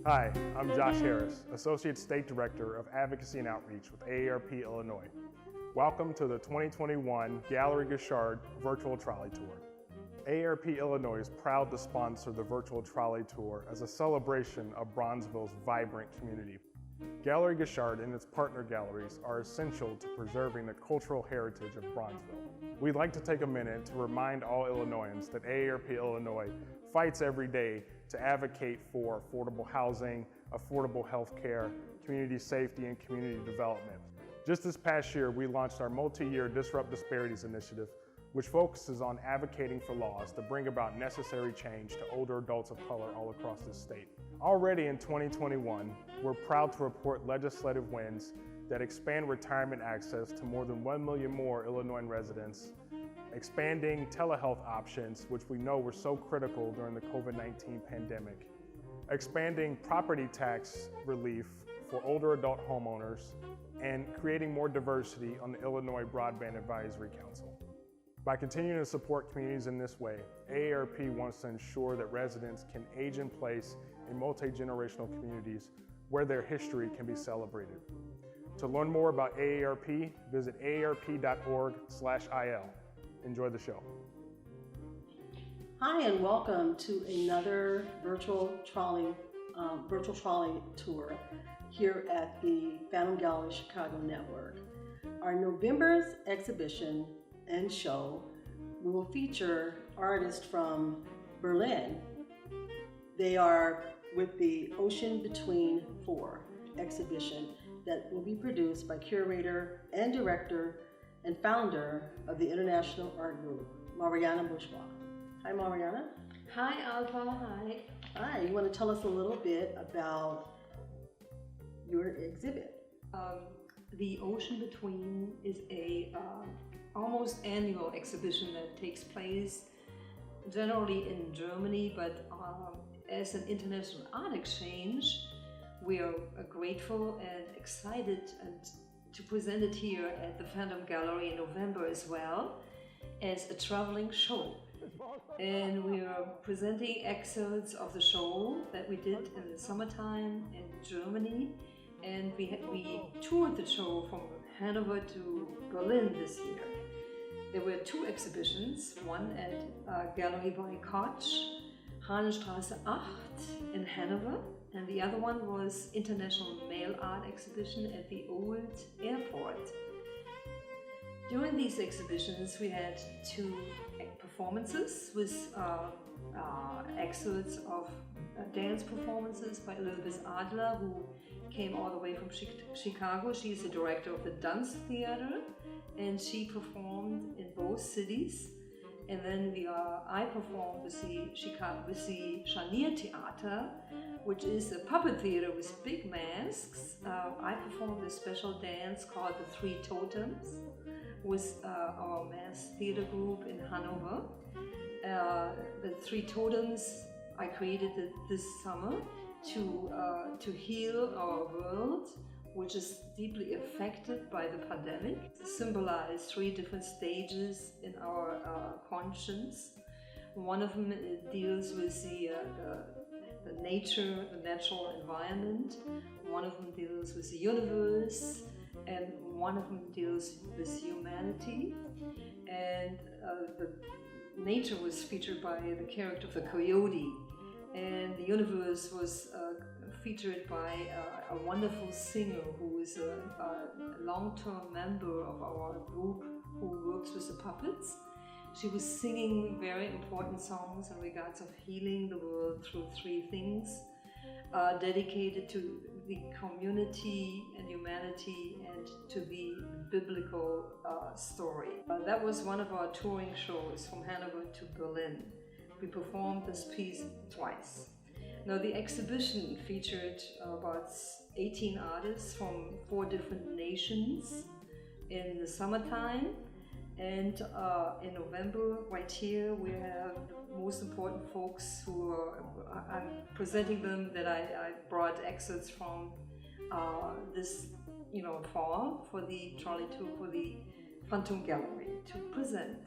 Hi, I'm Josh Harris, Associate State Director of Advocacy and Outreach with AARP Illinois. Welcome to the 2021 Gallery Gashard Virtual Trolley Tour. AARP Illinois is proud to sponsor the Virtual Trolley Tour as a celebration of Bronzeville's vibrant community. Gallery Gashard and its partner galleries are essential to preserving the cultural heritage of Bronzeville. We'd like to take a minute to remind all Illinoisans that AARP Illinois fights every day to advocate for affordable housing, affordable health care, community safety, and community development. Just this past year, we launched our multi-year Disrupt Disparities initiative, which focuses on advocating for laws to bring about necessary change to older adults of color all across the state. Already in 2021, we're proud to report legislative wins that expand retirement access to more than 1 million more Illinois residents, expanding telehealth options, which we know were so critical during the COVID-19 pandemic, expanding property tax relief for older adult homeowners, and creating more diversity on the Illinois Broadband Advisory Council. By continuing to support communities in this way, AARP wants to ensure that residents can age in place in multi-generational communities where their history can be celebrated. To learn more about AARP, visit aarp.org/il. Enjoy the show. Hi, and welcome to another virtual trolley tour here at the Phantom Gallery Chicago Network. Our November's exhibition and show will feature artists from Berlin. They are with the Ocean Between 4 exhibition that will be produced by curator and director and founder of the International Art Group, Marianna Buchwald. Hi, Marianna. Hi, Alpha. Hi. Hi, you want to tell us a little bit about your exhibit? The Ocean Between is a almost annual exhibition that takes place generally in Germany, but as an international art exchange, we are grateful and excited to present it here at the Phantom Gallery in November as well as a traveling show. And we are presenting excerpts of the show that we did in the summertime in Germany, and we toured the show from Hanover to Berlin this year. There were 2 exhibitions, one at Gallery by Koc, Hahnenstrasse 8 in Hanover, and the other one was International Mail Art Exhibition at the Old Airport. During these exhibitions, we had 2 performances with excerpts of dance performances by Elizabeth Adler, who came all the way from Chicago. She is the director of the Dance Theater, and she performed in both cities. And then I performed with the Scharnier Theater, which is a puppet theater with big masks. I performed a special dance called the Three Totems with our mass theater group in Hanover. The Three Totems I created this summer to heal our world, which is deeply affected by the pandemic, to symbolize 3 different stages in our conscience. One of them deals with the nature, the natural environment. One of them deals with the universe, and one of them deals with humanity. And the nature was featured by the character of the coyote, and the universe was featured by a wonderful singer who is a long-term member of our group who works with the puppets. She was singing very important songs in regards of healing the world through 3 things, dedicated to the community and humanity and to the biblical story. That was one of our touring shows from Hanover to Berlin. We performed this piece twice. Now, the exhibition featured about 18 artists from 4 different nations in the summertime. And in November, right here, we have the most important folks who I'm presenting them that I brought excerpts from this fall for the trolley tour for the Phantom Gallery to present.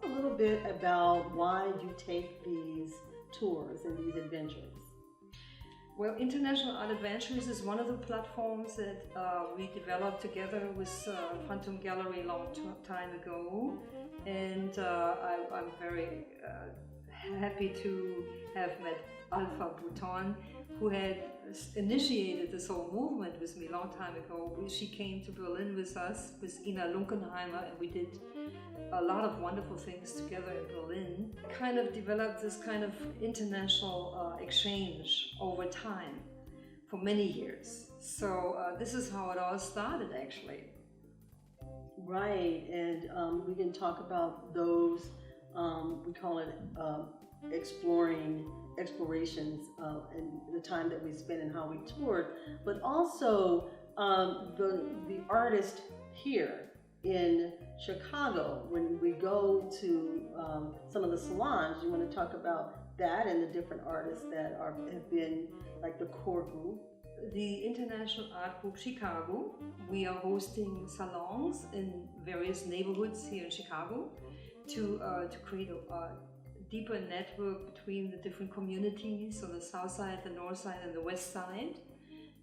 A little bit about why you take these tours and these adventures. Well, International Art Adventures is one of the platforms that we developed together with Phantom Gallery a long time ago, and I'm very happy to have met Alpha Bouton, who had initiated this whole movement with me a long time ago. She came to Berlin with us, with Ina Lunkenheimer, and we did a lot of wonderful things together in Berlin. Kind of developed this kind of international exchange over time for many years. So this is how it all started, actually. Right, and we can talk about those, we call it explorations and the time that we spent and how we toured, but also the artist here in Chicago. When we go to some of the salons, you want to talk about that and the different artists that have been like the core group. The International Art Group Chicago, we are hosting salons in various neighborhoods here in Chicago to create a deeper network between the different communities on the south side, the north side, and the west side.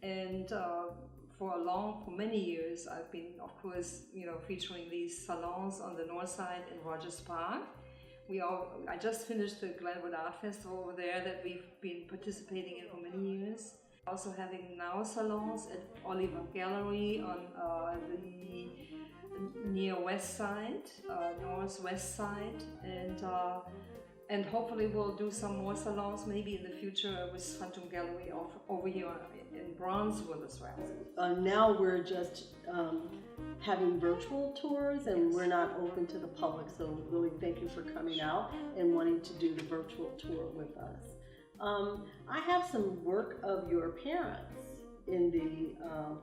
And for many years, I've been, of course, featuring these salons on the north side in Rogers Park. I just finished the Glenwood Art Festival over there that we've been participating in for many years. Also having now salons at Oliver Gallery on the near west side, northwest side, and hopefully we'll do some more salons maybe in the future with Phantom Gallery over here in Bronzeville as well. Now we're just having virtual tours, and we're not open to the public, so really thank you for coming out and wanting to do the virtual tour with us. I have some work of your parents in the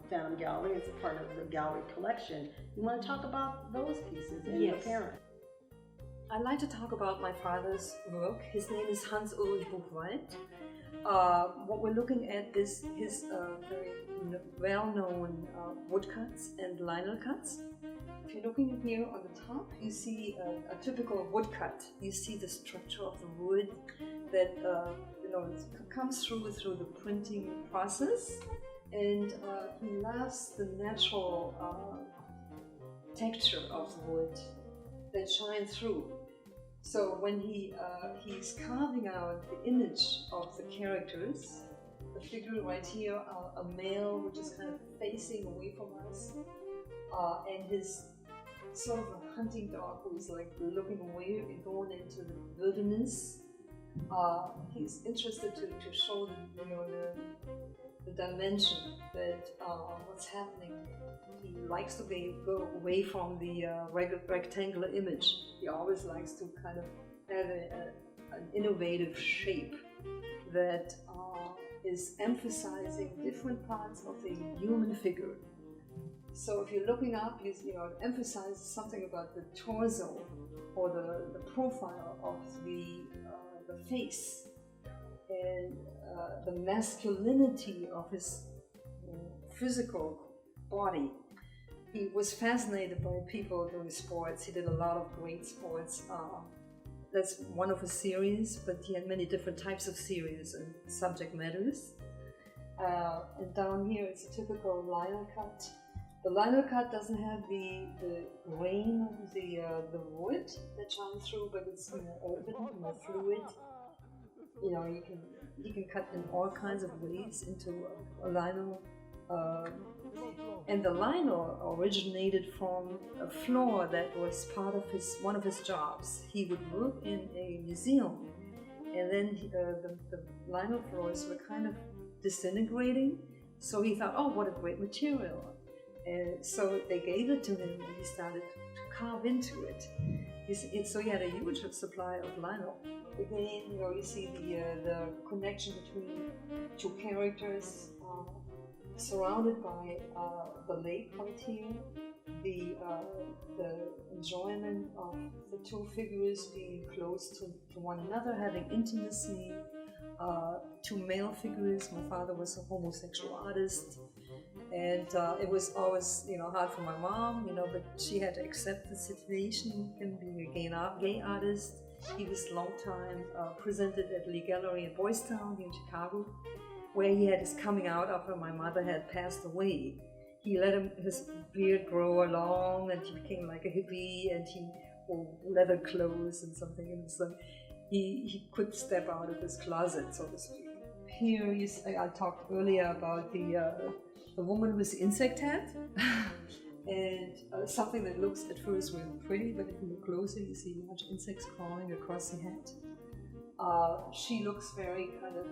Phantom Gallery. It's part of the gallery collection. You want to talk about those pieces and your parents? I'd like to talk about my father's work. His name is Hans-Ulrich Buchwald. What we're looking at is his very well-known woodcuts and lino cuts. If you're looking here on the top, you see a typical woodcut. You see the structure of the wood that comes through the printing process, and he loves the natural texture of the wood that shines through. So when he's carving out the image of the characters, the figure right here, a male which is kind of facing away from us, and his sort of a hunting dog who's like looking away and going into the wilderness. He's interested to show the dimension that what's happening. He likes to go away from the rectangular image. He always likes to kind of have an innovative shape that is emphasizing different parts of the human figure. So if you're looking up, it emphasizes something about the torso or the profile of the face and the masculinity of his physical body. He was fascinated by people doing sports. He did a lot of great sports. That's one of his series, but he had many different types of series and subject matters. And down here it's a typical lino cut. The lino cut doesn't have the grain of the wood that shines through, but it's more open, more fluid. You can cut in all kinds of ways into a lino. And the lino originated from a floor that was part of one of his jobs. He would work in a museum, and then the lino floors were kind of disintegrating. So he thought, oh, what a great material. And so they gave it to him, and he started to carve into it. So he had a huge supply of lino. Again, you see the connection between two characters surrounded by the lake right here, the enjoyment of the two figures being close to one another, having intimacy, two male figures. My father was a homosexual artist, and it was always hard for my mom, but she had to accept the situation, him being a gay artist. He was a long time presented at Lee Gallery in Boys Town here in Chicago. where he had his coming out after my mother had passed away. He let his beard grow long, and he became like a hippie, and he wore leather clothes and something, and so he could step out of his closet, so to speak. Here, I talked earlier about the woman with the insect head, and something that looks at first really pretty, but if you look closer, you see large insects crawling across the head. She looks very kind of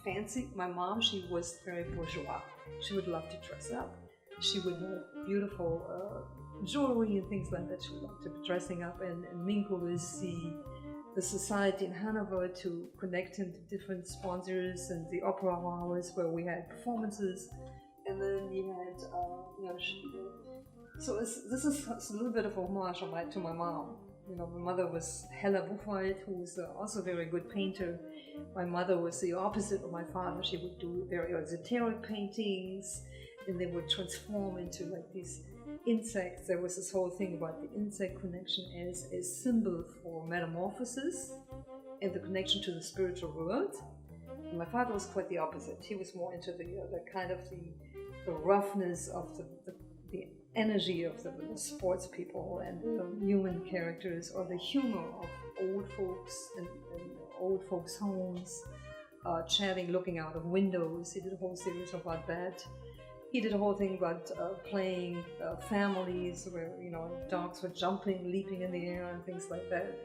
fancy. My mom, she was very bourgeois. She would love to dress up. She would have beautiful jewelry and things like that. She would love to be dressing up and mingle with the society in Hanover to connect him to different sponsors and the opera hours where we had performances. And then you had, so this is a little bit of a homage to my mom. My mother was Marianna Buchwald, who was also a very good painter. My mother was the opposite of my father. She would do very esoteric paintings, and they would transform into like these insects. There was this whole thing about the insect connection as a symbol for metamorphosis and the connection to the spiritual world. And my father was quite the opposite. He was more into the kind of the roughness of the energy of the sports people and the human characters, or the humor of old folks and old folks' homes, chatting, looking out of windows. He did a whole series about that. He did a whole thing about playing families where dogs were jumping, leaping in the air and things like that.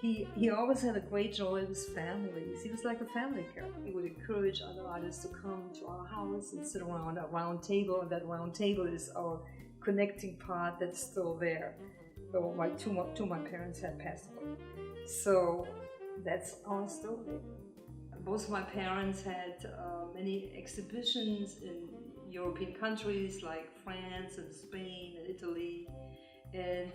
He always had a great joy with families. He was like a family character. He would encourage other artists to come to our house and sit around a round table, and that round table is our connecting part that's still there. So my parents had passed away. So that's our story. Both my parents had many exhibitions in European countries like France and Spain and Italy. And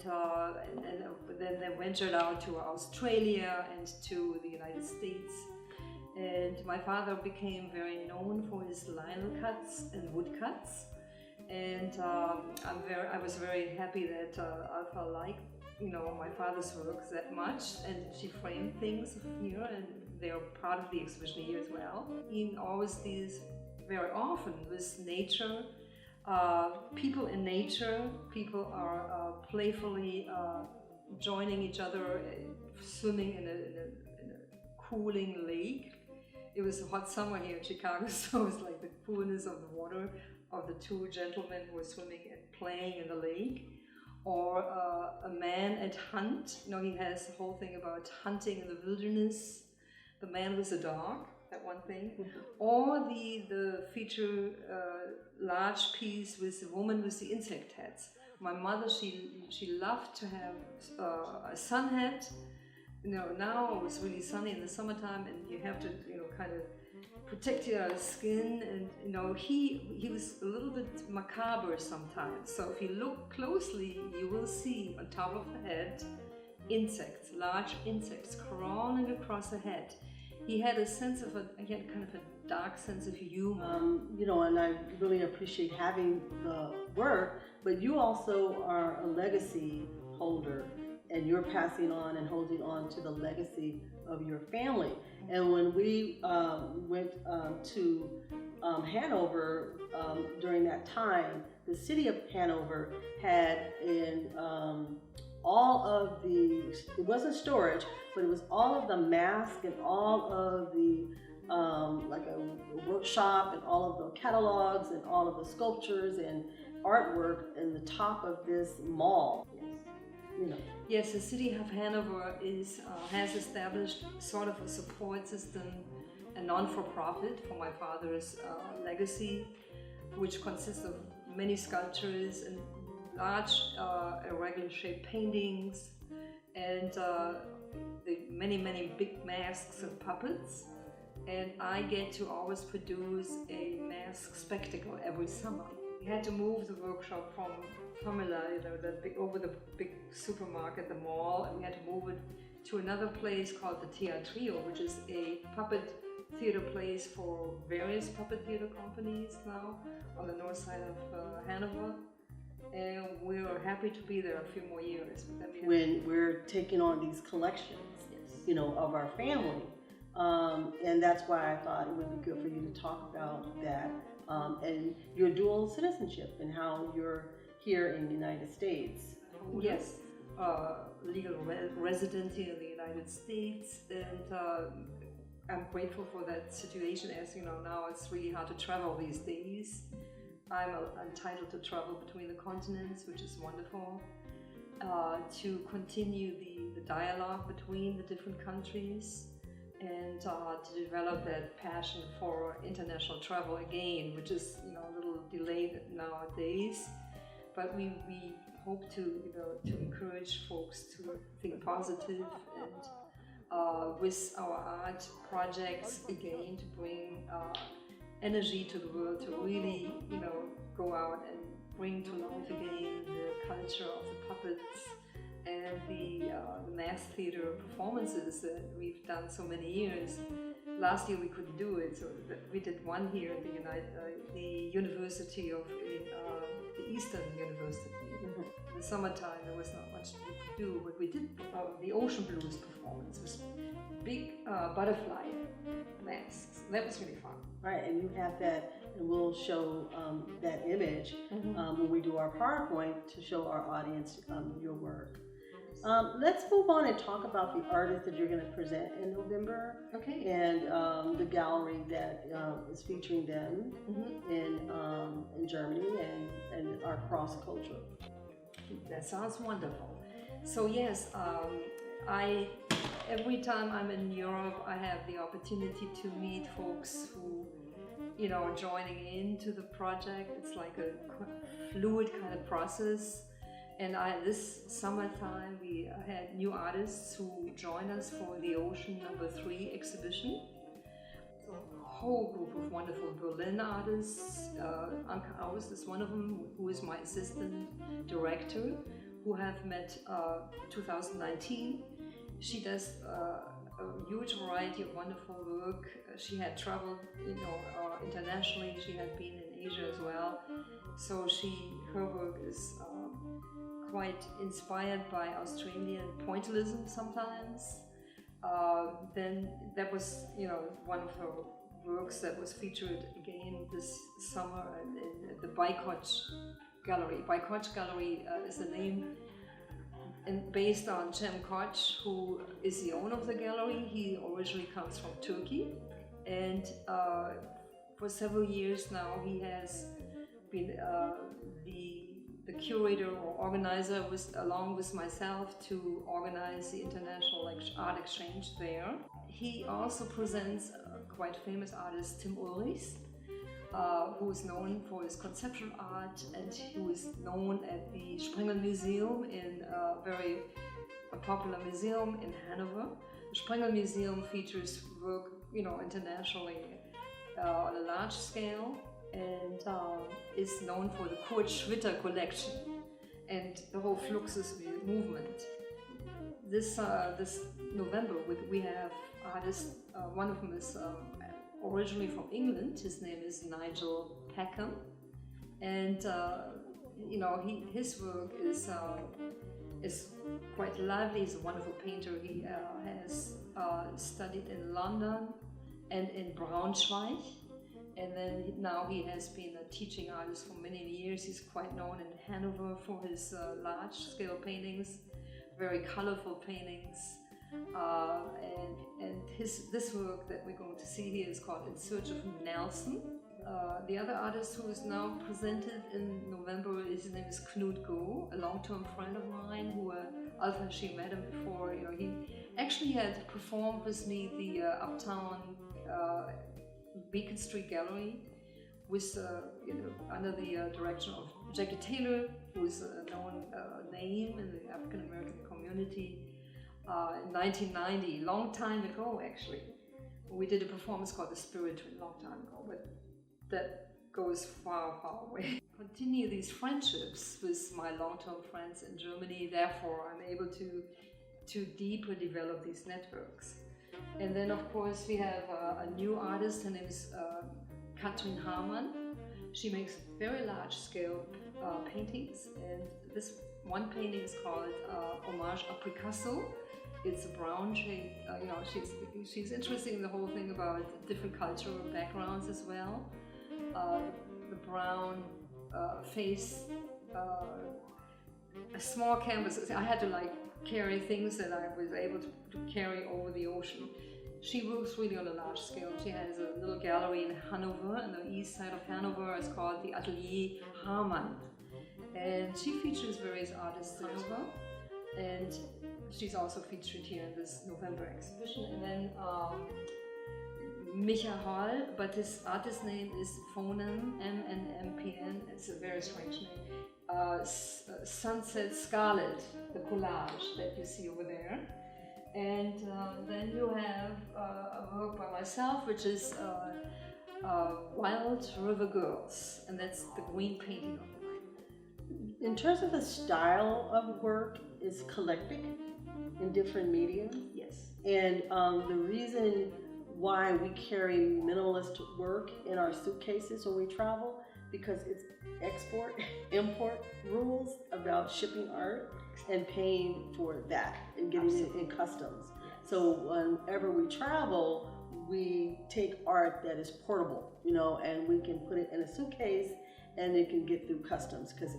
then they ventured out to Australia and to the United States. And my father became very known for his lino cuts and woodcuts. And I was very happy that Alpha liked, my father's work that much, and she framed things here, and they are part of the exhibition here as well. He always deals very often with nature. People in nature, people are playfully joining each other, swimming in a cooling lake. It was a hot summer here in Chicago, so it was like the coolness of the water of the two gentlemen who were swimming and playing in the lake. Or a man at hunt. He has a whole thing about hunting in the wilderness. The man with the dog. That one thing, or the feature large piece with the woman with the insect heads. My mother, she loved to have a sun hat. Now it was really sunny in the summertime, and you have to kind of protect your skin. And he was a little bit macabre sometimes. So if you look closely, you will see on top of the head insects, large insects crawling across the head. He had a sense of kind of a dark sense of humor. And I really appreciate having the work, but you also are a legacy holder, and you're passing on and holding on to the legacy of your family. And when we went to Hanover during that time, the city of Hanover had all of it wasn't storage, but it was all of the masks and all of the like a workshop and all of the catalogs and all of the sculptures and artwork in the top of this mall. Yes, the city of Hanover has established sort of a support system, a non-for-profit for my father's legacy, which consists of many sculptures and large irregular shaped paintings and the many big masks and puppets. And I get to always produce a mask spectacle every summer. We had to move the workshop from Pamela, over the big supermarket, the mall, and we had to move it to another place called the Teatrio, which is a puppet theater place for various puppet theater companies now on the north side of Hanover. And we're happy to be there a few more years. When we're taking on these collections, of our family, And that's why I thought it would be good for you to talk about that and your dual citizenship and how you're here in the United States. Yes, legal residency in the United States, and I'm grateful for that situation. As you know, now it's really hard to travel these days. I'm entitled to travel between the continents, which is wonderful, to continue the dialogue between the different countries, and to develop that passion for international travel again, which is a little delayed nowadays. But we hope to to encourage folks to think positive, and with our art projects again to bring energy to the world, to really go out and bring to life again the culture of the puppets and the mass theater performances that we've done so many years. Last year we couldn't do it, so we did one here at the University of the Eastern University. Mm-hmm. In the summertime there was not much we could do, but we did the Ocean Blues performance with big butterfly masks. That was really fun. Right, and you have that, and we'll show that image Mm-hmm. when we do our PowerPoint to show our audience your work. Let's move on and talk about the artists that you're going to present in November, Okay. and the gallery that is featuring them Mm-hmm. in Germany and are cross-cultural. That sounds wonderful. So yes, every time I'm in Europe, I have the opportunity to meet folks who, are joining into the project. It's like a fluid kind of process. And this summertime, we had new artists who joined us for the Ocean #3 exhibition. So a whole group of wonderful Berlin artists. Anke Aust is one of them, who is my assistant director, who have met 2019. She does a huge variety of wonderful work. She had traveled, internationally. She had been in Asia as well. So her work is quite inspired by Australian pointillism sometimes. Then that was, one of her works that was featured again this summer in the Koc Gallery. Koc Gallery is the name, and based on Cem Koc, who is the owner of the gallery. He originally comes from Turkey, and for several years now he has been the curator or organizer, along with myself, to organize the international art exchange there. He also presents quite famous artist Tim Ulrichs, who is known for his conceptual art, and who is known at the Sprengel Museum, a very popular museum in Hanover. The Sprengel Museum features work, internationally on a large scale, and is known for the Kurt Schwitter collection and the whole Fluxus movement. This November we have artists. One of them is originally from England. His name is Nigel Peckham, and his work is quite lively. He's a wonderful painter. He has studied in London and in Braunschweig. And then now he has been a teaching artist for many years. He's quite known in Hanover for his large-scale paintings, very colorful paintings. And this work that we're going to see here is called In Search of Nelson. The other artist who is now presented in November, his name is Knut Go, a long-term friend of mine who Alpha, she met him before. He actually had performed with me the Uptown Beacon Street Gallery with, under the direction of Jackie Taylor, who is a known name in the African American community. In 1990, long time ago actually, we did a performance called The Spirit, a long time ago, but that goes far, far away. Continue these friendships with my long-term friends in Germany, therefore I'm able to deeper develop these networks. And then of course we have a new artist. Her name is Katrine Harmon. She makes very large-scale paintings, and this one painting is called Hommage à Picasso. It's a brown shade. She's interested in the whole thing about different cultural backgrounds as well. The brown face, a small canvas. I had to carry things that I was able to carry over the ocean. She works really on a large scale. She has a little gallery in Hanover, on the east side of Hanover. It's called the Atelier Harmon. And she features various artists in Hanover. And she's also featured here in this November exhibition. And then Micha Hall, but his artist name is Phonem, MNMPN. It's a very strange name. Sunset Scarlet, the collage that you see over there. And then you have a work by myself, which is Wild River Girls, and that's the green painting of mine. In terms of the style of work, it's eclectic in different mediums. Yes. And the reason why we carry minimalist work in our suitcases when we travel, because it's export, import rules about shipping art and paying for that and getting it in customs. Yes. So whenever we travel, we take art that is portable, and we can put it in a suitcase and it can get through customs because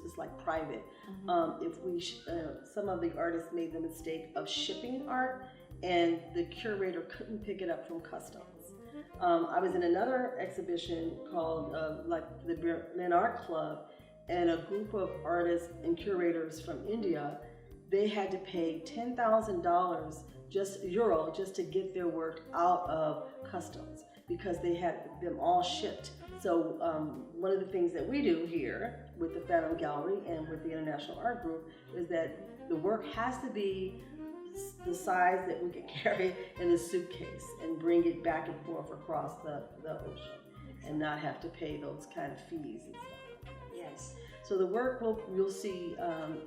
it's like private. Mm-hmm. Some of the artists made the mistake of shipping art and the curator couldn't pick it up from customs. I was in another exhibition called the Berlin Art Club, and a group of artists and curators from India, they had to pay $10,000 just to get their work out of customs because they had them all shipped. So one of the things that we do here with the Phantom Gallery and with the International Art Group is that the work has to be the size that we can carry in a suitcase and bring it back and forth across the ocean and not have to pay those kind of fees and stuff. Yes. So the work you'll see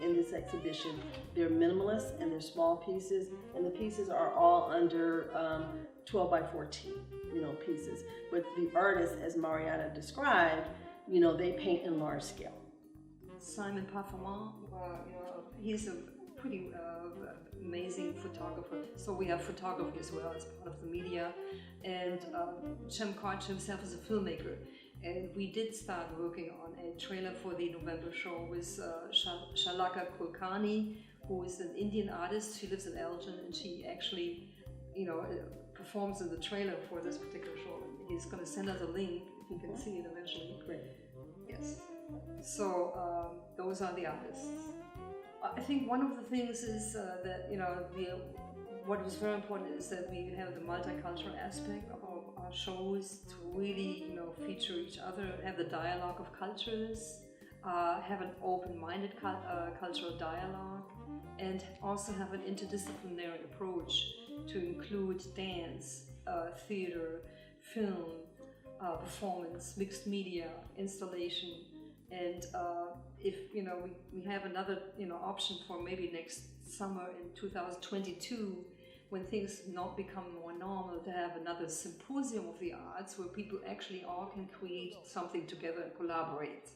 in this exhibition, they're minimalist and they're small pieces, and the pieces are all under 12 by 14, pieces. But the artists, as Marianna described, they paint in large scale. Simon Parfumant, he's a pretty amazing photographer. So we have photography as well as part of the media. And Cem Koc himself is a filmmaker. And we did start working on a trailer for the November show with Shalaka Kulkarni, who is an Indian artist. She lives in Elgin, and she actually, performs in the trailer for this particular show. He's going to send us a link if you can see it eventually. Great. Yes. So those are the artists. I think one of the things is that what is very important is that we have the multicultural aspect of our shows to really feature each other, have the dialogue of cultures, have an open-minded cultural dialogue, and also have an interdisciplinary approach to include dance, theater, film, performance, mixed media, installation. And if we have another option for maybe next summer in 2022, when things not become more normal, to have another symposium of the arts where people actually all can create something together and collaborate.